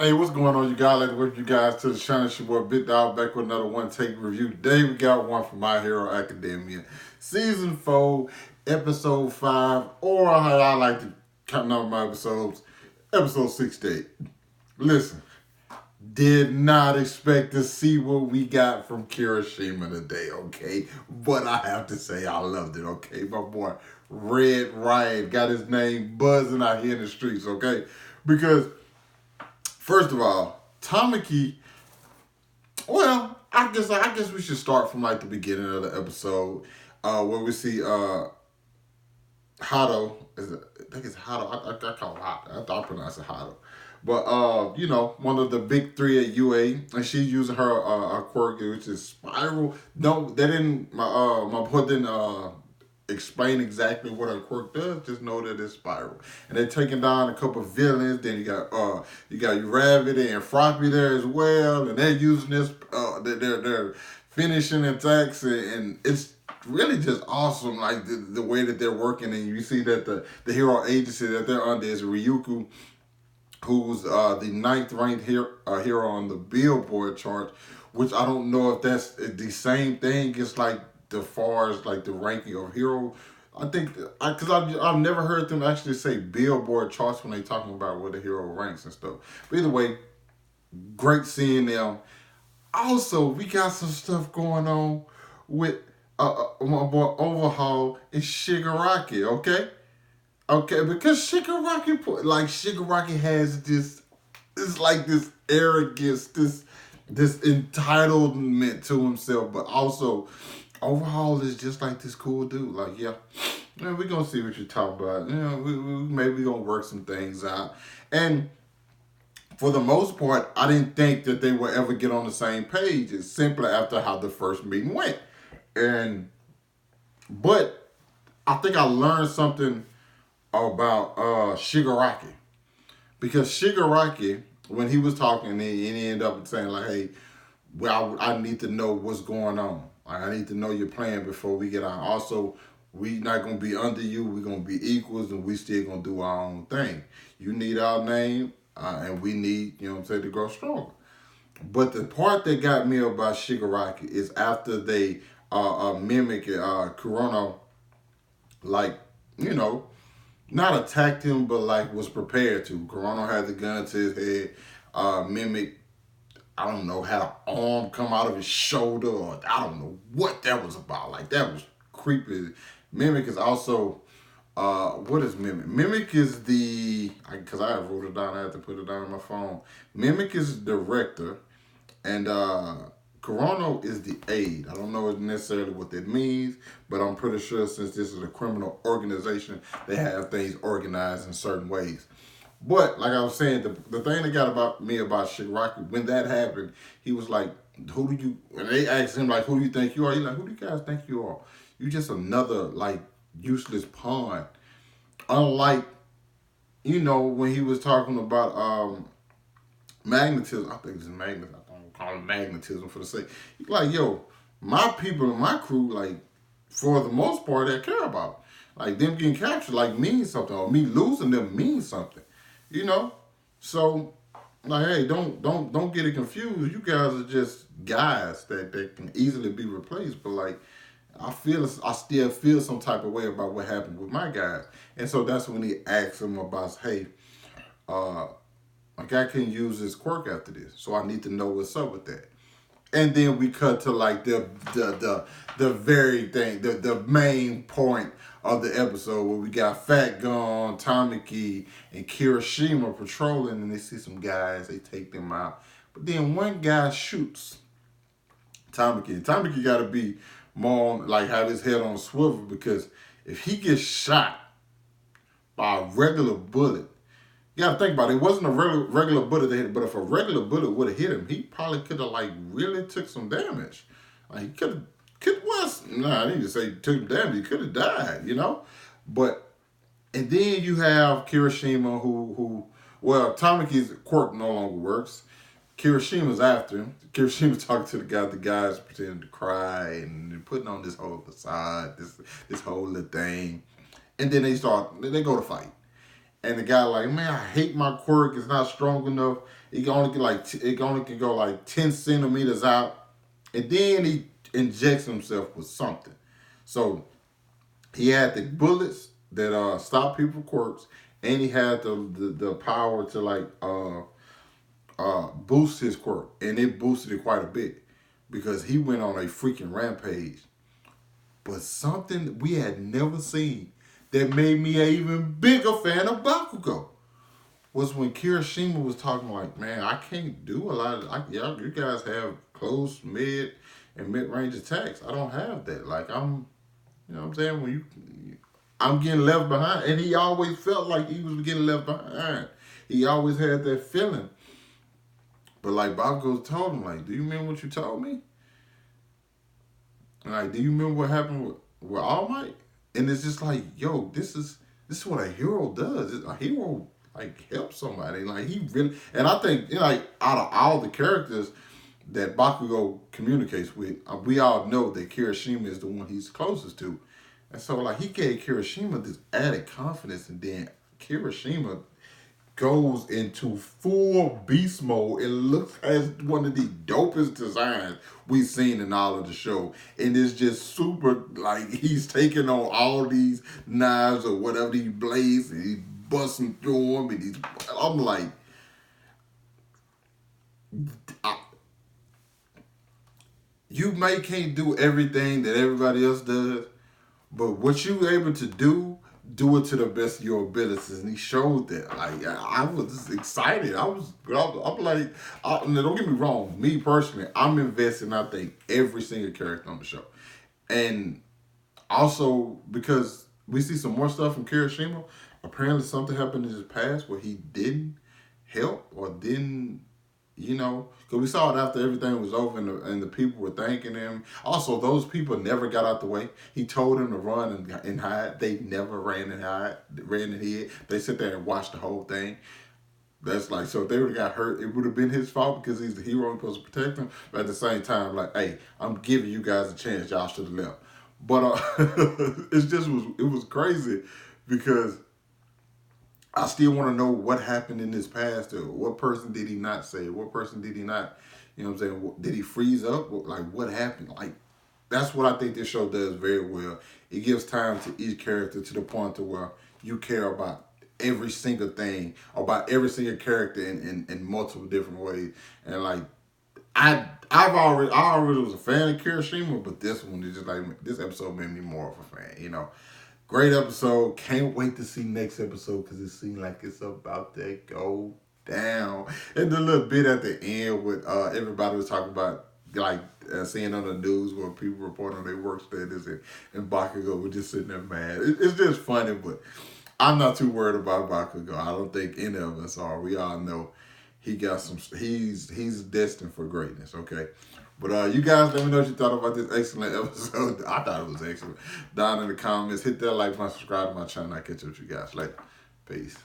Hey, what's going on, you guys? Let's welcome you guys to the channel. It's your boy Big Dog back with another one take review. Today we got one from My Hero Academia, Season 4, Episode 5, or how I like to count out my episodes, Episode 68. Listen, did not expect to see what we got from Kirishima today, okay? But I have to say I loved it, okay? My boy Red Riot got his name buzzing out here in the streets, okay? Because first of all, Tamaki, well, I guess we should start from like the beginning of the episode, where we see Hado. I think it's Hado. I call it Hado. I pronounce it Hado. But you know, one of the big three at UA, and she's using her quirk, which is spiral. No, they didn't. My boy didn't explain exactly what her quirk does. Just know that it's spiral. And they're taking down a couple of villains. Then you got Rabbit and Froppy there as well, and they're using this. They're finishing attacks, and it's really just awesome. Like the way that they're working, and you see that the hero agency that they're under is Ryuku, who's the 9th ranked hero on the Billboard chart, which I don't know if that's the same thing. It's like as far as like the ranking of hero. I think, because I've never heard them actually say Billboard charts when they talking about where the hero ranks and stuff. But either way, great seeing them. Also, we got some stuff going on with my boy Overhaul and Shigaraki, okay? Okay, because Shigaraki has this, it's like this arrogance, this entitlement to himself, but also Overhaul is just like this cool dude. Like, yeah, man, we're gonna see what you're talking about. You know, maybe we're gonna work some things out. And for the most part, I didn't think that they would ever get on the same page. It's simply after how the first meeting went. But I think I learned something about Shigaraki. Because Shigaraki, when he was talking, he ended up saying like, hey, well, I need to know what's going on. I need to know your plan before we get on. Also, we not going to be under you. We're going to be equals, and we still going to do our own thing. You need our name, and we need, you know what I'm saying, to grow stronger. But the part that got me about Shigaraki is after they mimic Kurono, like, you know, not attacked him, but like was prepared to. Kurono had the gun to his head, mimic, I don't know, had an arm come out of his shoulder, or I don't know what that was about. Like, that was creepy. Mimic is also, what is Mimic? Mimic is because I wrote it down, I had to put it down on my phone. Mimic is director, and Kurono is the aide. I don't know necessarily what that means, but I'm pretty sure since this is a criminal organization, they have things organized in certain ways. But like I was saying, the thing that got me about Shigaraki, when that happened, he was like, when they asked him like, who do you think you are? He's like, who do you guys think you are? You just another like useless pawn. Unlike, you know, when he was talking about magnetism, I think it's magnetism. I don't call it magnetism for the sake. He's like, yo, my people and my crew, like, for the most part, they care about. Like, them getting captured, like, means something, or me losing them means something. You know, so like, hey, don't get it confused. You guys are just guys that can easily be replaced. But like, I still feel some type of way about what happened with my guys, and so that's when he asked him about, hey, like I can use this quirk after this, so I need to know what's up with that. And then we cut to like the very thing, the main point of the episode where we got Fat Gum, Tamaki, and Kirishima patrolling, and they see some guys, they take them out. But then one guy shoots Tamaki. Tamaki got to be more like have his head on a swivel, because if he gets shot by a regular bullet, you gotta think about it. It wasn't a regular bullet that hit him, but if a regular bullet would have hit him, he probably could have like really took some damage. Like, he could I didn't just say took some damage. He could have died, you know. But and then you have Kirishima, who well, Tamaki's quirk no longer works. Kirishima's after him. Kirishima's talking to the guys pretending to cry and putting on this whole facade, this whole little thing, and then they go to fight. And the guy like, man, I hate my quirk. It's not strong enough. He can only get like it only can go like 10 centimeters out, and then he injects himself with something. So he had the bullets that stop people quirks, and he had the power to like boost his quirk, and it boosted it quite a bit because he went on a freaking rampage. But something we had never seen that made me an even bigger fan of Bakugo was when Kirishima was talking like, man, I can't do a lot of, you guys have close, mid, and mid-range attacks. I don't have that. Like, you know what I'm saying? I'm getting left behind. And he always felt like he was getting left behind. He always had that feeling. But like Bakugo told him, like, do you remember what you told me? And like, do you remember what happened with All Might? And it's just like, yo, this is what a hero does. A hero like helps somebody. Like he really, and I think like out of all the characters that Bakugo communicates with, we all know that Kirishima is the one he's closest to. And so like he gave Kirishima this added confidence, and then Kirishima goes into full beast mode and looks as one of the dopest designs we've seen in all of the show. And it's just super, like, he's taking on all these knives or whatever, these blades, and he's busting through them, and I'm like, you may can't do everything that everybody else does, but what you able to do it to the best of your abilities, and he showed that. Like I was just excited. I'm like, now don't get me wrong. Me personally, I'm investing. I think every single character on the show, and also because we see some more stuff from Kirishima. Apparently, something happened in his past where he didn't help or didn't. Because we saw it after everything was over and the people were thanking him. Also, those people never got out the way. He told them to run and hide. They never ran and hid. They sit there and watched the whole thing. That's like, so if they would have got hurt, it would have been his fault because he's the hero and supposed to protect them. But at the same time, like, hey, I'm giving you guys a chance. Y'all should have left. But it was crazy because I still want to know what happened in his past. What person did he not save? What person did he not, you know what I'm saying? Did he freeze up? Like, what happened? Like, that's what I think this show does very well. It gives time to each character to the point to where you care about every single thing, about every single character in multiple different ways. And like, I already was a fan of Kirishima, but this one is just like, this episode made me more of a fan, Great episode. Can't wait to see next episode because it seems like it's about to go down. And the little bit at the end with everybody was talking about like seeing on the news where people report on their work status and Bakugo was just sitting there mad. It's just funny, but I'm not too worried about Bakugo. I don't think any of us are. We all know he's destined for greatness, okay? But you guys, let me know what you thought about this excellent episode. I thought it was excellent. Down in the comments, hit that like button, subscribe to my channel. I'll catch up with you guys later. Peace.